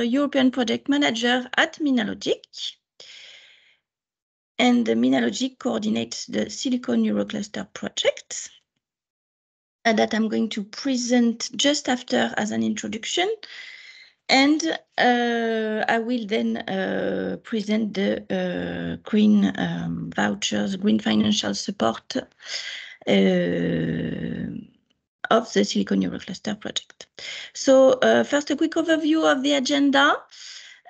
European project manager at Minalogic. And Minalogic coordinates the Silicon Eurocluster project that I'm going to present just after as an introduction. And I will then present the green vouchers, green financial support of the Silicon Eurocluster project. So first, a quick overview of the agenda.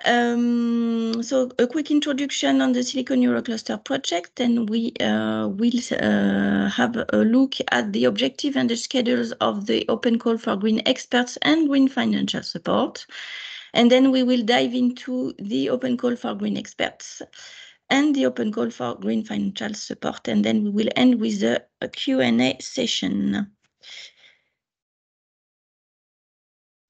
So a quick introduction on the Silicon Eurocluster project, and we will have a look at the objective and the schedules of the open call for green experts and green financial support. And then we will dive into the open call for green experts and the open call for green financial support. And then we will end with a Q&A session.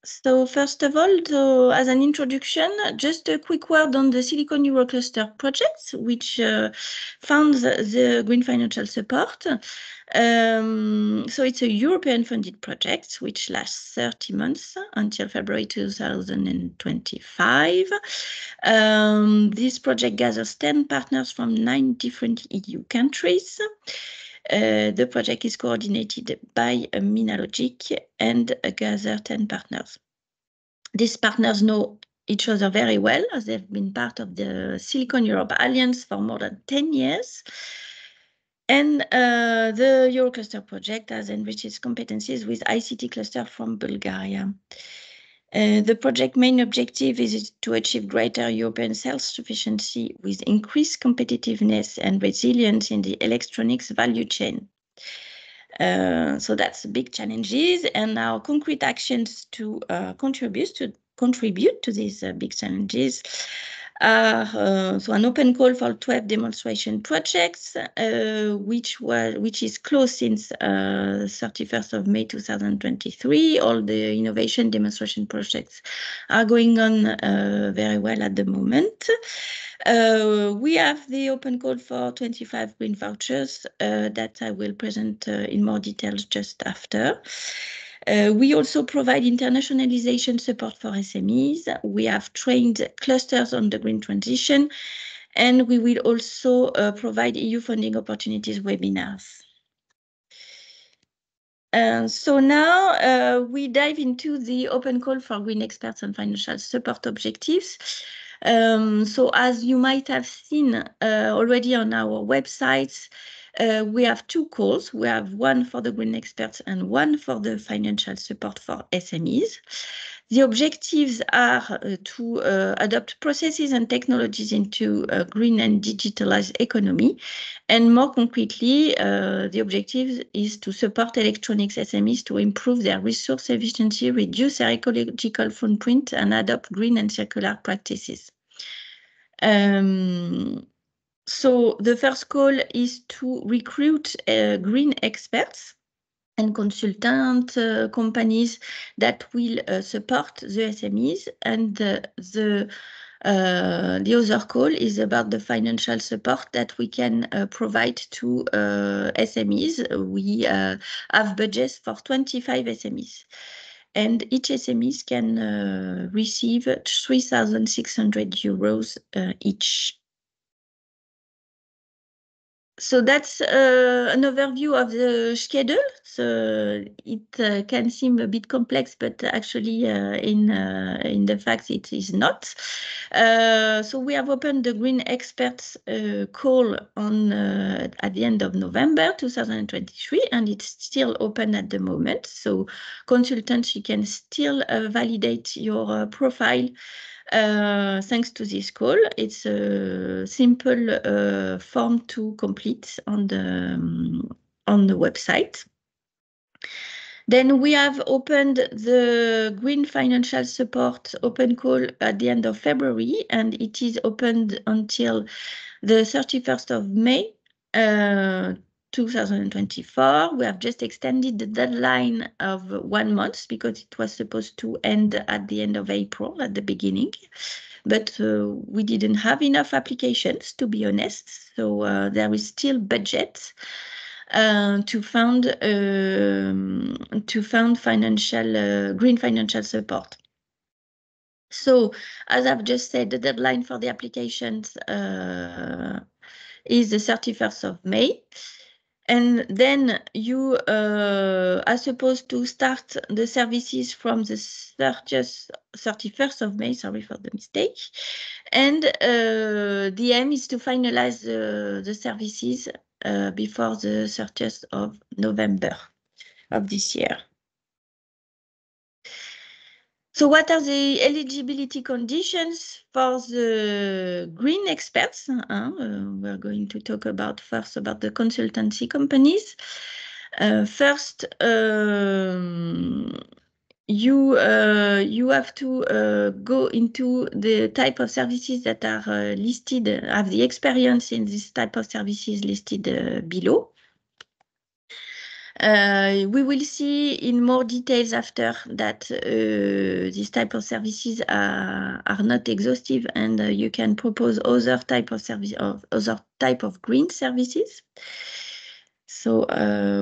So first of all, as an introduction, just a quick word on the Silicon Eurocluster project, which funds the green financial support. So it's a European-funded project, which lasts 30 months until February 2025. This project gathers 10 partners from 9 different EU countries. The project is coordinated by Minalogic and gather 10 partners. These partners know each other very well, as they've been part of the Silicon Europe Alliance for more than 10 years. And the Eurocluster project has enriched its competencies with ICT cluster from Bulgaria. The project's main objective is to achieve greater European self-sufficiency with increased competitiveness and resilience in the electronics value chain. So that's big challenges, and our concrete actions to contribute to these big challenges are so an open call for 12 demonstration projects, which is closed since 31st of May 2023. All the innovation demonstration projects are going on very well at the moment. We have the open call for 25 green vouchers that I will present in more details just after. We also provide internationalization support for SMEs. We have trained clusters on the green transition, and we will also provide EU funding opportunities webinars. So now we dive into the open call for green experts and financial support objectives. So as you might have seen already on our websites, we have 2 calls. We have one for the green experts and one for the financial support for SMEs. The objectives are to adopt processes and technologies into a green and digitalized economy. And more concretely, the objective is to support electronics SMEs to improve their resource efficiency, reduce their ecological footprint, and adopt green and circular practices. So the first call is to recruit green experts and consultant companies that will support the SMEs, and the other call is about the financial support that we can provide to SMEs. We have budgets for 25 SMEs. And each SMEs can receive 3,600 euros each. So that's an overview of the schedule. So it can seem a bit complex, but actually in the fact it is not. So we have opened the Green Experts call on at the end of November 2023, and it's still open at the moment. So consultants, you can still validate your profile thanks to this call. It's a simple form to complete on the website. Then we have opened the Green Financial Support open call at the end of February, and it is opened until the 31st of May 2024. We have just extended the deadline of 1 month because it was supposed to end at the end of April at the beginning, but we didn't have enough applications, to be honest. So there is still budget to fund financial green financial support. So, as I've just said, the deadline for the applications is the 31st of May. And then you are supposed to start the services from the 31st of May, sorry for the mistake. And the aim is to finalize the services before the 30th of November of this year. So what are the eligibility conditions for the green experts? We're going to talk about first about the consultancy companies. First, you have to go into the type of services that are listed, have the experience in this type of services listed below. We will see in more details after that these type of services are not exhaustive, and you can propose other type of service of other type of green services. So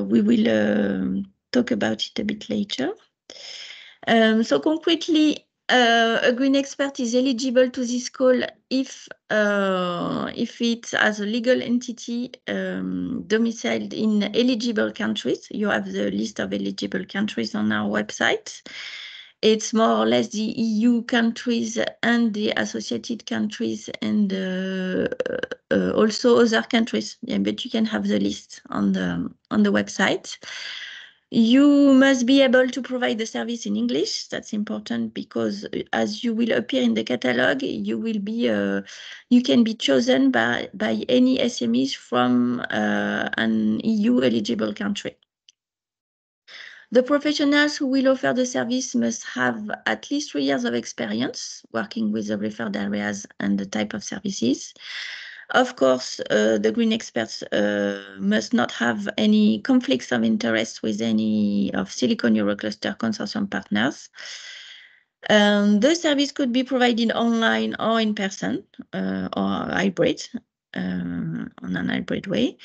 we will talk about it a bit later. So concretely, a green expert is eligible to this call if it has a legal entity domiciled in eligible countries. You have the list of eligible countries on our website. It's more or less the EU countries and the associated countries, and also other countries. Yeah, but you can have the list on the website. You must be able to provide the service in English. That's important because as you will appear in the catalog, you can be chosen by any SMEs from an EU eligible country. The professionals who will offer the service must have at least 3 years of experience working with the referred areas and the type of services. Of course, the green experts must not have any conflicts of interest with any of Silicon Eurocluster consortium partners. The service could be provided online or in person or hybrid, on an hybrid way.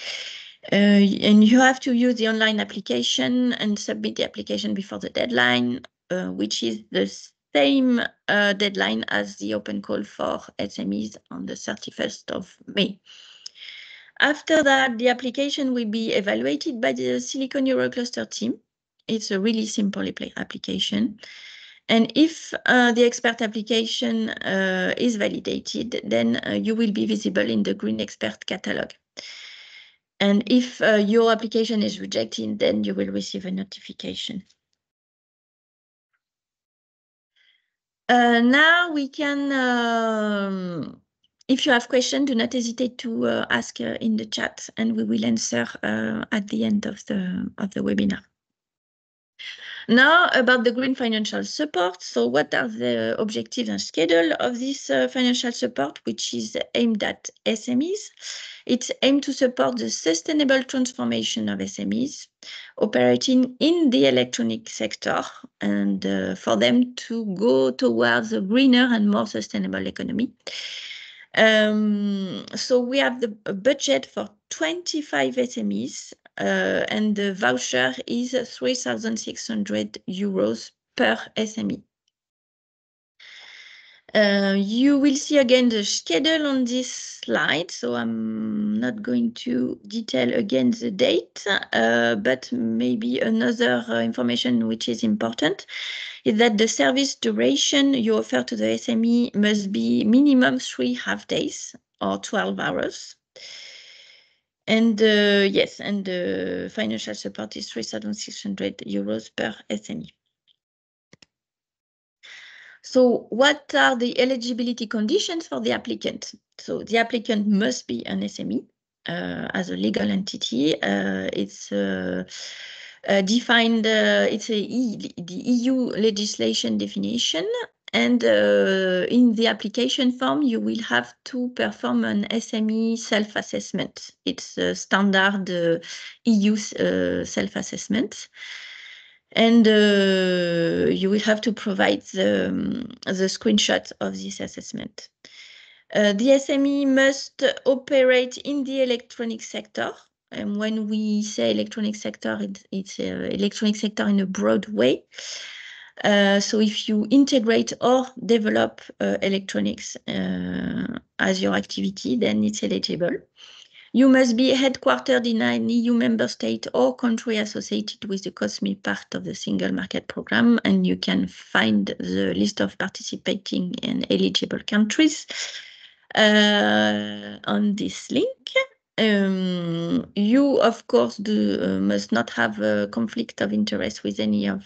And you have to use the online application and submit the application before the deadline, which is the same deadline as the open call for SMEs on the 31st of May. After that, the application will be evaluated by the Silicon Eurocluster team. It's a really simple application. And if the expert application is validated, then you will be visible in the Green Expert catalog. And if your application is rejected, then you will receive a notification. Now we can, if you have questions, do not hesitate to ask in the chat, and we will answer at the end of the webinar. Now about the green financial support. So what are the objectives and schedule of this financial support, which is aimed at SMEs? It's aimed to support the sustainable transformation of SMEs operating in the electronic sector, and for them to go towards a greener and more sustainable economy. So we have a budget for 25 SMEs, and the voucher is 3,600 euros per SME. You will see again the schedule on this slide, so I'm not going to detail again the date, but maybe another information which is important is that the service duration you offer to the SME must be minimum 3 half days or 12 hours. And yes, and the financial support is 3,600 euros per SME. So what are the eligibility conditions for the applicant? So the applicant must be an SME as a legal entity. It's defined, it's the EU legislation definition. And in the application form, you will have to perform an SME self-assessment. It's a standard EU self-assessment. And you will have to provide the screenshot of this assessment. The SME must operate in the electronic sector. And when we say electronic sector, it's electronic sector in a broad way. So if you integrate or develop electronics as your activity, then it's eligible. You must be headquartered in an EU member state or country associated with the COSME part of the Single Market Programme, and you can find the list of participating and eligible countries on this link. You, of course, must not have a conflict of interest with any of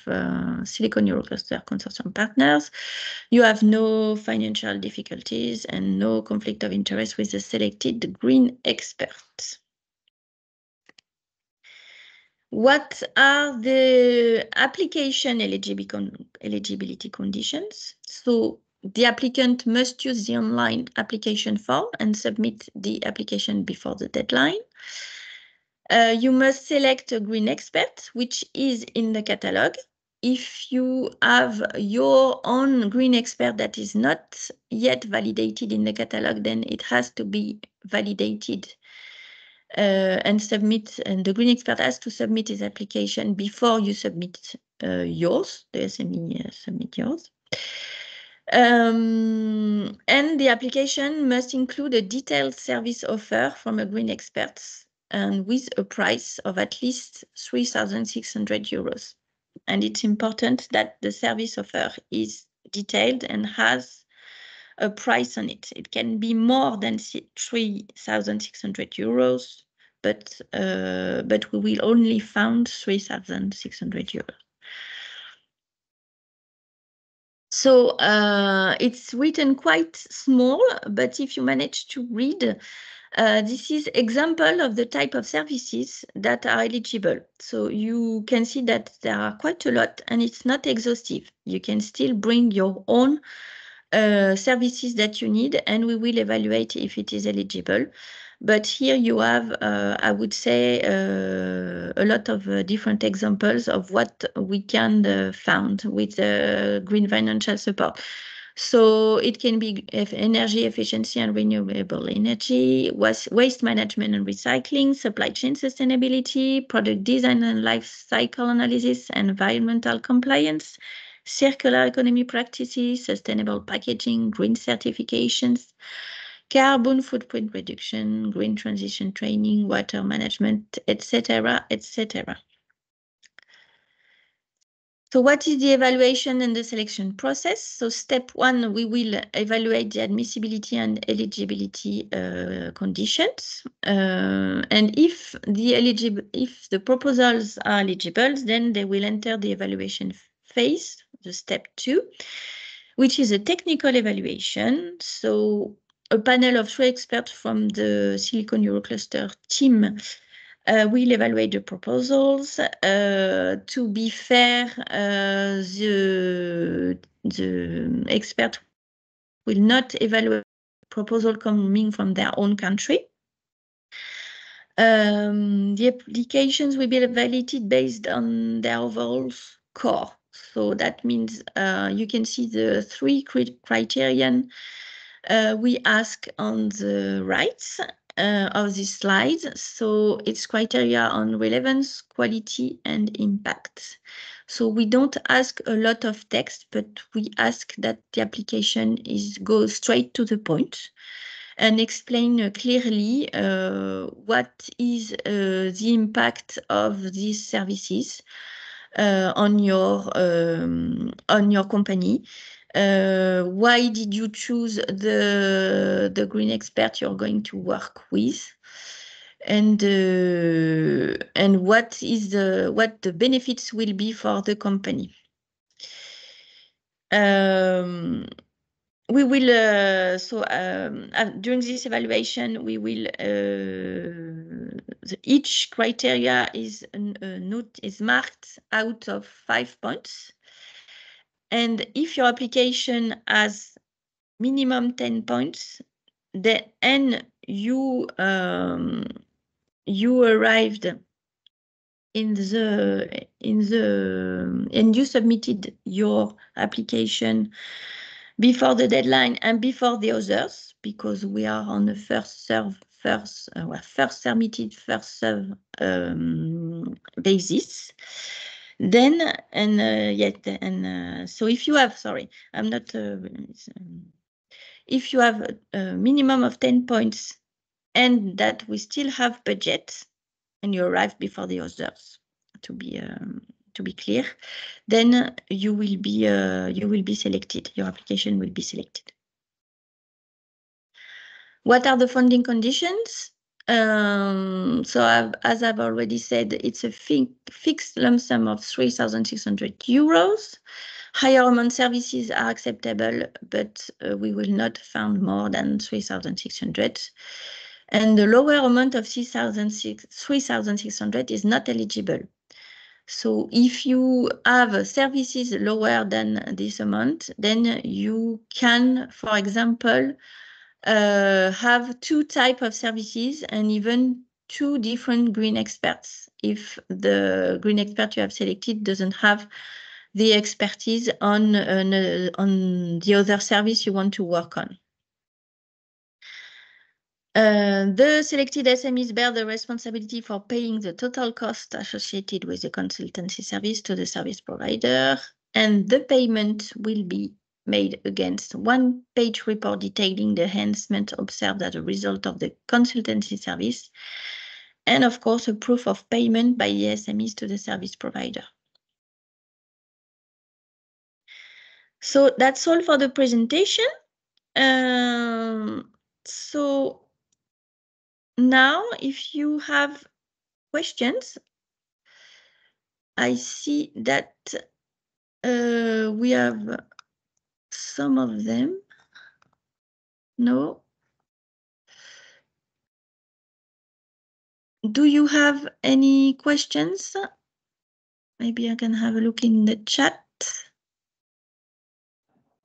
Silicon Eurocluster consortium partners. You have no financial difficulties and no conflict of interest with the selected green experts. What are the application eligibility conditions? So the applicant must use the online application form and submit the application before the deadline. You must select a green expert, which is in the catalog. If you have your own green expert that is not yet validated in the catalog, then it has to be validated and submit, and the green expert has to submit his application before you submit yours, the SME submit yours. And the application must include a detailed service offer from a green expert and with a price of at least 3,600 euros. And it's important that the service offer is detailed and has a price on it. It can be more than 3,600 euros, but we will only found 3,600 euros. So it's written quite small, but if you manage to read, this is example of the type of services that are eligible. So you can see that there are quite a lot and it's not exhaustive. You can still bring your own services that you need and we will evaluate if it is eligible. But here you have, I would say, a lot of different examples of what we can found with green financial support. So it can be energy efficiency and renewable energy, waste management and recycling, supply chain sustainability, product design and life cycle analysis, environmental compliance, circular economy practices, sustainable packaging, green certifications, carbon footprint reduction, green transition training, water management, etc., etc. So what is the evaluation and the selection process? So step one, we will evaluate the admissibility and eligibility conditions. And if the proposals are eligible, then they will enter the evaluation phase, the step two, which is a technical evaluation. So a panel of 3 experts from the Silicon Eurocluster team will evaluate the proposals. To be fair, the expert will not evaluate proposal coming from their own country. The applications will be evaluated based on their overall score. So that means you can see the 3 criterion we ask on the right of this slide. So it's criteria on relevance, quality, and impact. So we don't ask a lot of text, but we ask that the application goes straight to the point and explain clearly what is the impact of these services on your company. Why did you choose the green expert you're going to work with? And what the benefits will be for the company. We will during this evaluation, we will each criteria is marked out of 5 points, and if your application has minimum 10 points, and you arrived and you submitted your application before the deadline and before the others, because we are on the first submitted, first serve basis, Then, so if you have, sorry, I'm not, if you have a minimum of 10 points and that we still have budget and you arrive before the others, to be clear, then you will be selected. Your application will be selected. What are the funding conditions? So as I've already said, it's a fixed lump sum of 3,600 euros. Higher amount services are acceptable, but we will not fund more than 3,600. And the lower amount of 3,600 is not eligible. So if you have services lower than this amount, then you can, for example, have two types of services and even two different green experts if the green expert you have selected doesn't have the expertise on the other service you want to work on. The selected SMEs bear the responsibility for paying the total cost associated with the consultancy service to the service provider, and the payment will be made against one-page report detailing the enhancement observed as a result of the consultancy service, and of course a proof of payment by the SMEs to the service provider. So that's all for the presentation. So now, if you have questions, I see that we have some of them. No. Do you have any questions? Maybe I can have a look in the chat.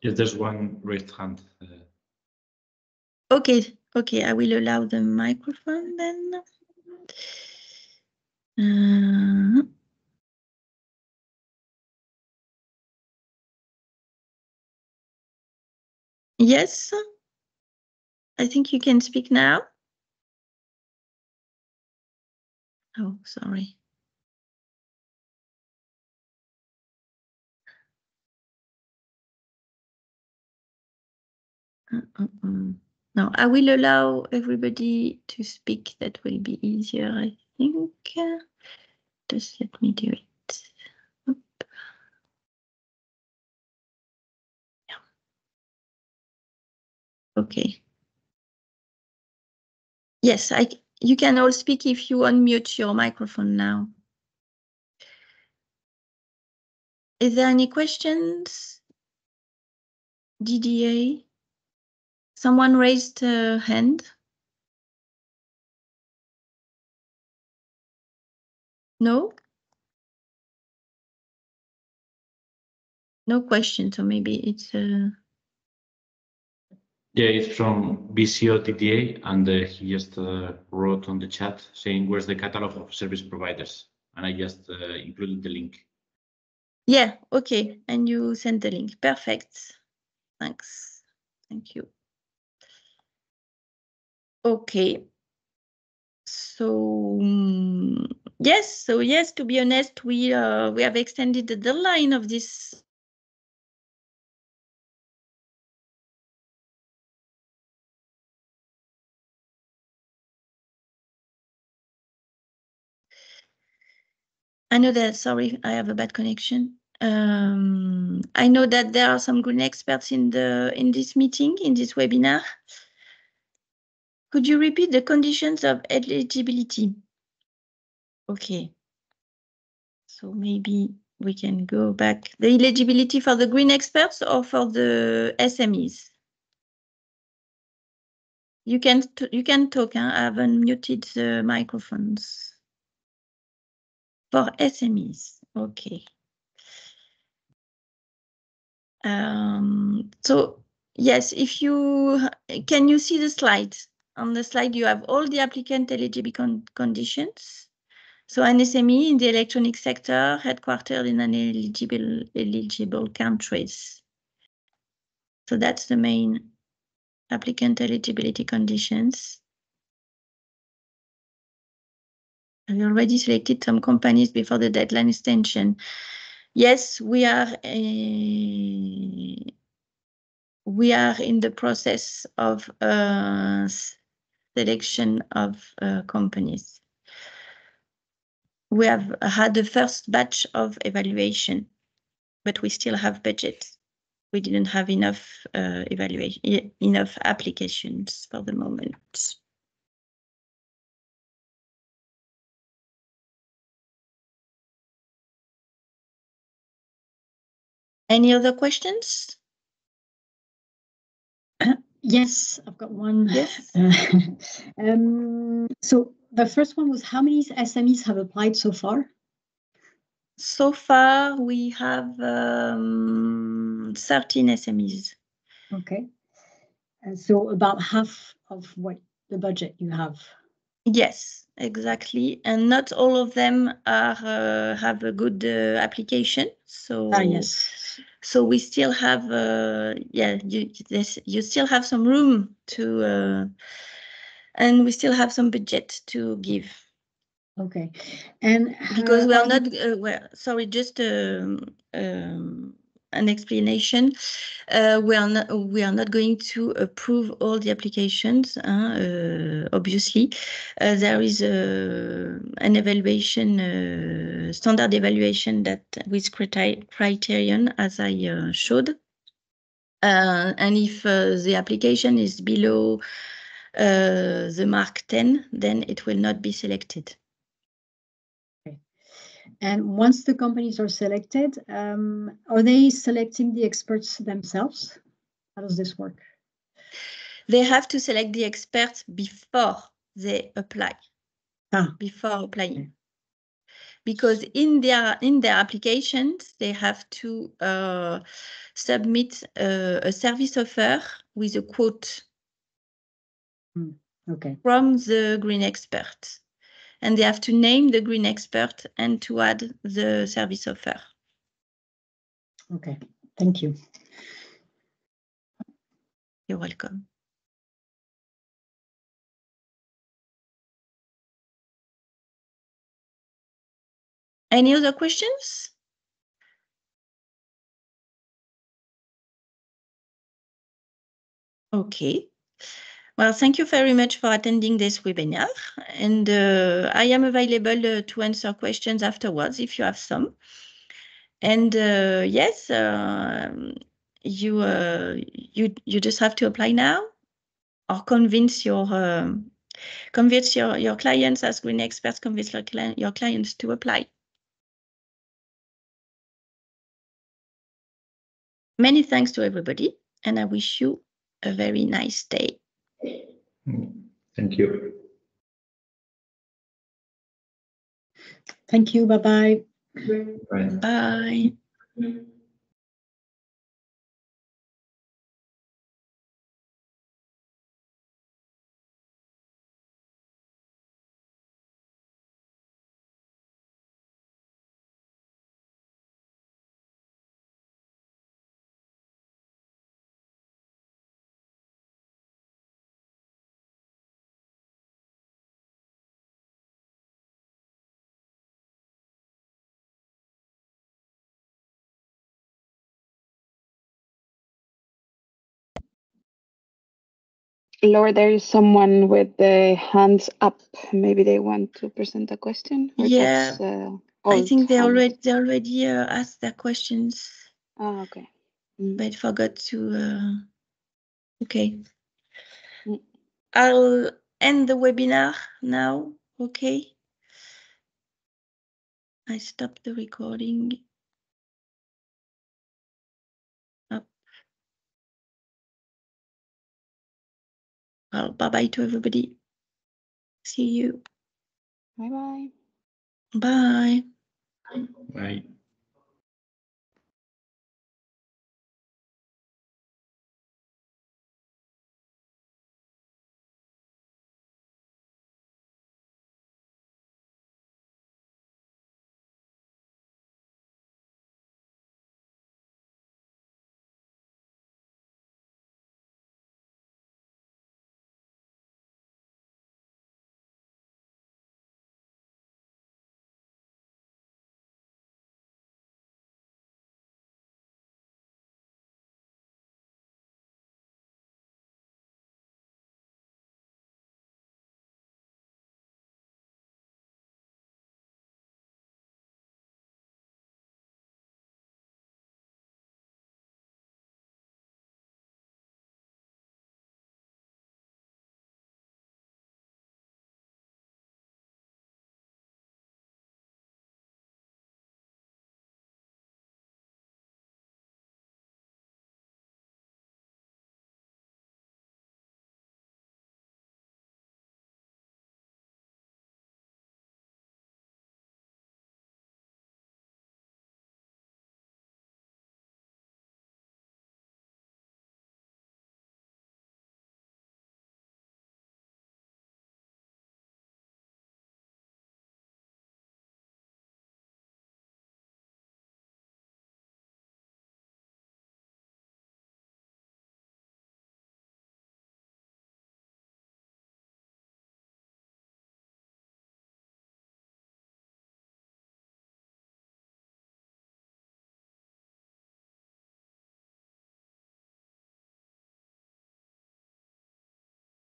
Yes, there's one raised hand. Okay, I will allow the microphone then. Yes, I think you can speak now. Oh, sorry. No, I will allow everybody to speak. That will be easier, I think. Just let me do it. Oop. Yeah. Okay. Yes, you can all speak if you unmute your microphone now. Is there any questions? DDA? Someone raised a hand? No? No question, so maybe it's Yeah, it's from BCO TTA, and he just wrote on the chat saying, where's the catalog of service providers? And I just included the link. Yeah, okay. And you sent the link. Perfect. Thanks. Thank you. Okay. So yes, to be honest, we have extended the deadline of this. I know that, sorry, I have a bad connection. I know that there are some green experts in this meeting, in this webinar. Could you repeat the conditions of eligibility? Okay. So maybe we can go back. The eligibility for the green experts or for the SMEs? You can talk. Huh? I haven't muted the microphones. For SMEs, okay. So yes, if you can you see the slide? On the slide, you have all the applicant eligibility conditions. So an SME in the electronic sector headquartered in an eligible countries. So that's the main applicant eligibility conditions. Have you already selected some companies before the deadline extension? Yes, we are in the process of selection of companies. We have had the first batch of evaluation, but we still have budget. We didn't have enough enough applications for the moment. Any other questions? Yes, I've got one. Yes. So the first one was, how many SMEs have applied so far? So far, we have 13 SMEs. Okay. And so about half of what the budget you have. Yes, exactly. And not all of them are have a good application. So Yes. So we still have you still have some room to and we still have some budget to give. Okay. And because we are not well, sorry, just an explanation. We are not going to approve all the applications, obviously. There is an evaluation, standard evaluation that with criterion, as I showed. And if the application is below the mark 10, then it will not be selected. And once the companies are selected, are they selecting the experts themselves? How does this work? They have to select the experts before they apply. Before applying. Okay. Because in their applications, they have to submit a service offer with a quote from the green expert. And they have to name the green expert and to add the service offer. Okay, thank you. You're welcome. Any other questions? Okay. Well, thank you very much for attending this webinar. And I am available to answer questions afterwards if you have some. And yes, you just have to apply now, or convince your clients as green experts, convince your clients to apply. Many thanks to everybody, and I wish you a very nice day. Thank you. Thank you. Bye-bye. Bye. Laura, there is someone with the hands up. Maybe they want to present a question. Yeah, I think they already asked their questions. Oh, okay. But forgot to. Okay. I'll end the webinar now. Okay. I stopped the recording. Up. Well, bye-bye to everybody. See you. Bye-bye. Bye. Bye.